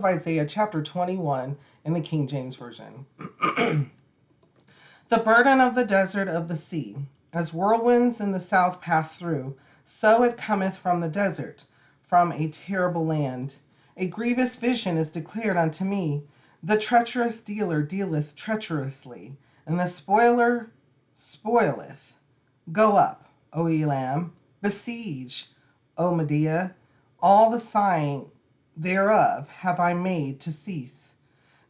of Isaiah chapter 21 in the King James Version. The burden of the desert of the sea, as whirlwinds in the south pass through, so it cometh from the desert, from a terrible land. A grievous vision is declared unto me. The treacherous dealer dealeth treacherously, and the spoiler spoileth. Go up, O Elam, besiege, O Medea. All the sighing thereof have I made to cease.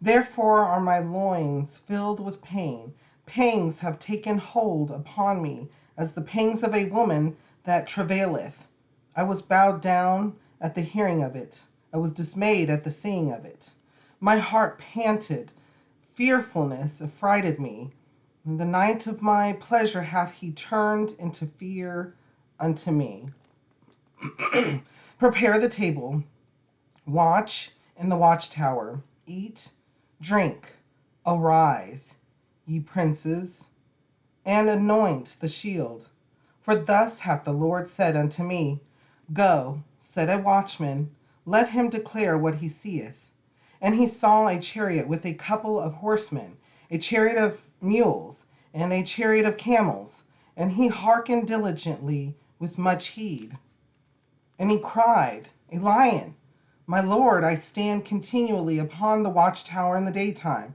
Therefore are my loins filled with pain. Pangs have taken hold upon me, as the pangs of a woman that travaileth. I was bowed down at the hearing of it. I was dismayed at the seeing of it. My heart panted. Fearfulness affrighted me. In the night of my pleasure hath he turned into fear unto me. Prepare the table. Watch in the watchtower. Eat, drink, arise, ye princes, and anoint the shield. For thus hath the Lord said unto me, Go, set a watchman, let him declare what he seeth. And he saw a chariot with a couple of horsemen, a chariot of mules, and a chariot of camels. And he hearkened diligently with much heed. And he cried, A lion! My Lord, I stand continually upon the watchtower in the daytime,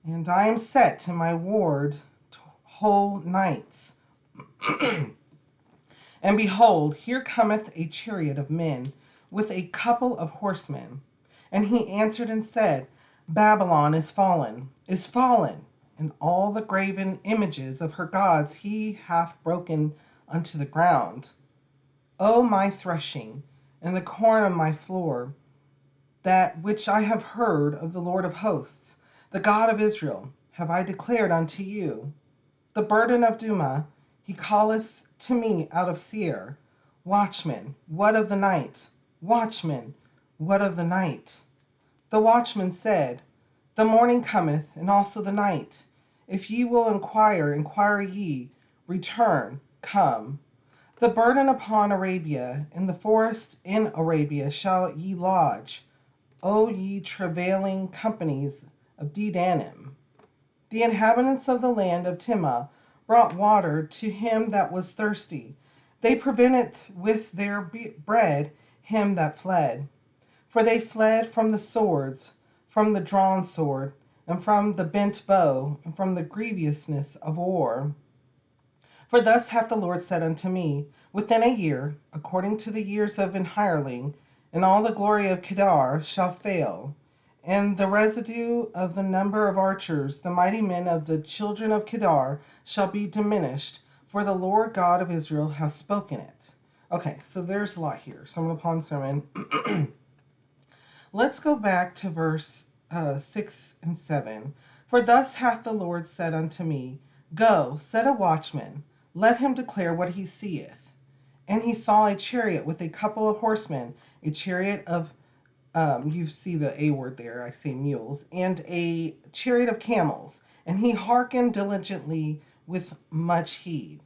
and I am set to my ward whole nights. And behold, here cometh a chariot of men with a couple of horsemen. And he answered and said, Babylon is fallen, and all the graven images of her gods he hath broken unto the ground. O my threshing, and the corn of my floor, that which I have heard of the Lord of hosts, the God of Israel, have I declared unto you. The burden of Duma, he calleth to me out of Seir. Watchman, what of the night? Watchman, what of the night? The watchman said, The morning cometh, and also the night. If ye will inquire ye, return, come. The burden upon Arabia, in the forest in Arabia shall ye lodge, O ye travailing companies of Dedanim. The inhabitants of the land of Timnah brought water to him that was thirsty. They prevented with their bread him that fled. For they fled from the swords, from the drawn sword, and from the bent bow, and from the grievousness of war. For thus hath the Lord said unto me, Within a year, according to the years of an hireling, and all the glory of Kedar shall fail, and the residue of the number of archers, the mighty men of the children of Kedar, shall be diminished, for the Lord God of Israel hath spoken it. Okay, so there's a lot here. Sermon upon sermon. Let's go back to verse 6 and 7. For thus hath the Lord said unto me, Go, set a watchman, let him declare what he seeth. And he saw a chariot with a couple of horsemen, a chariot of, you see the A word there, I say mules, and a chariot of camels. And he hearkened diligently with much heed.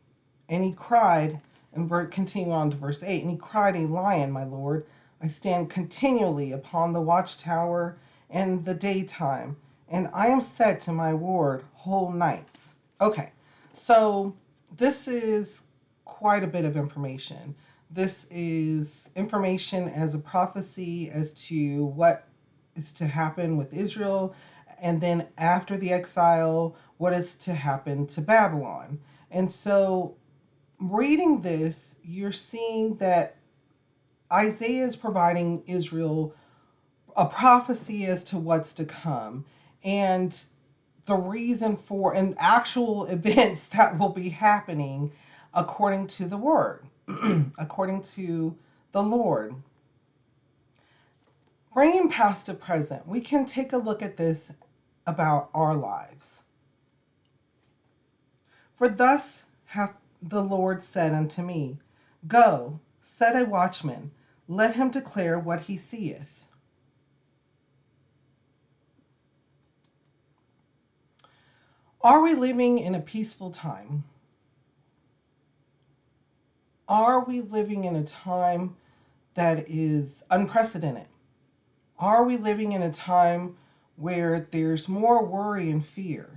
And he cried, and continue on to verse 8, and he cried, A lion, my Lord, I stand continually upon the watchtower in the daytime, and I am set to my ward whole nights. Okay, so this is quite a bit of information. This is information as a prophecy as to what is to happen with Israel, and then after the exile, what is to happen to Babylon. And so, reading this, you're seeing that Isaiah is providing Israel a prophecy as to what's to come, and the reason for and actual events that will be happening according to the word, according to the Lord. Bringing past to present, we can take a look at this about our lives. For thus hath the Lord said unto me, Go, set a watchman, let him declare what he seeth. Are we living in a peaceful time? Are we living in a time that is unprecedented? Are we living in a time where there's more worry and fear?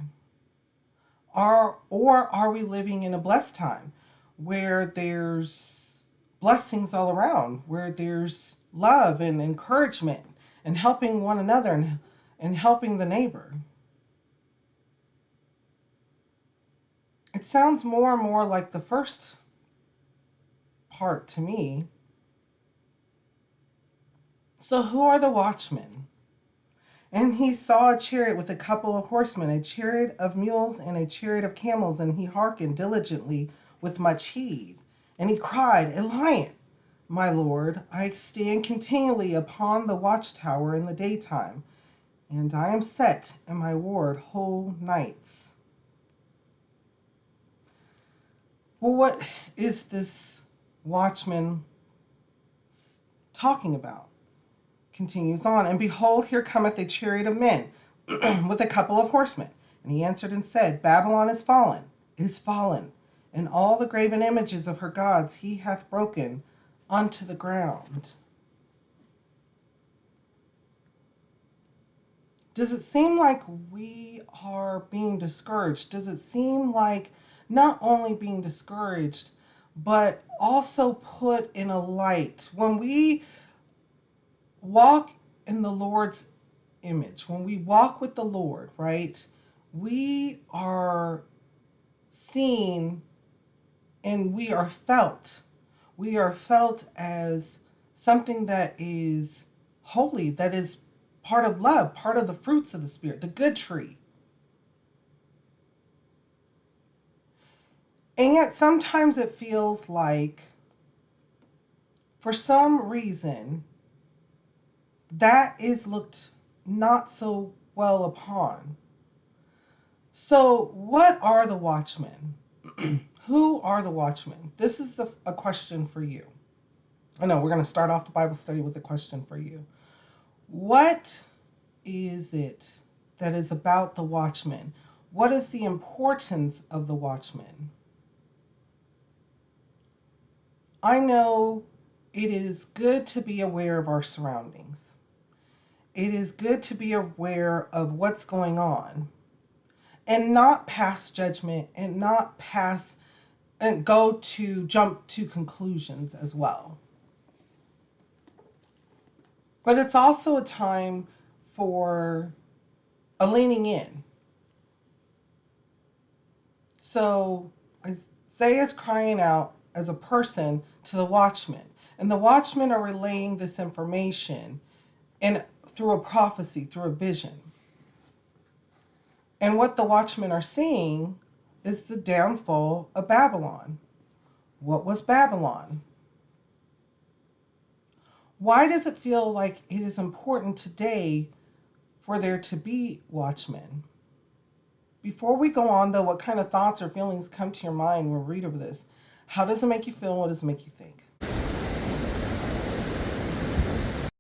Or are we living in a blessed time where there's blessings all around, where there's love and encouragement and helping one another and helping the neighbor? It sounds more and more like the first part to me. So, who are the watchmen? And he saw a chariot with a couple of horsemen, a chariot of mules and a chariot of camels, and he hearkened diligently with much heed. And he cried, A lion, my lord, I stand continually upon the watchtower in the daytime, and I am set in my ward whole nights. Well, what is this watchman talking about? Continues on, and behold, here cometh a chariot of men with a couple of horsemen. And he answered and said, Babylon is fallen, and all the graven images of her gods he hath broken unto the ground. Does it seem like we are being discouraged? Does it seem like not only being discouraged, but also put in a light? When we walk in the Lord's image, when we walk with the Lord, right, we are seen and we are felt. We are felt as something that is holy, that is part of love, part of the fruits of the Spirit, the good tree. And yet sometimes it feels like, for some reason, that is looked not so well upon. So, what are the watchmen? Who are the watchmen? This is a question for you. I know we're going to start off the Bible study with a question for you. What is it that is about the watchman? What is the importance of the watchman? I know it is good to be aware of our surroundings. It is good to be aware of what's going on and not pass judgment and not pass and jump to conclusions as well. But it's also a time for a leaning in. So Isaiah is crying out as a person to the watchmen, and the watchmen are relaying this information and through a prophecy, through a vision. And what the watchmen are seeing is the downfall of Babylon. What was Babylon? Why does it feel like it is important today for there to be watchmen? Before we go on, though, what kind of thoughts or feelings come to your mind when we read over this? How does it make you feel? What does it make you think?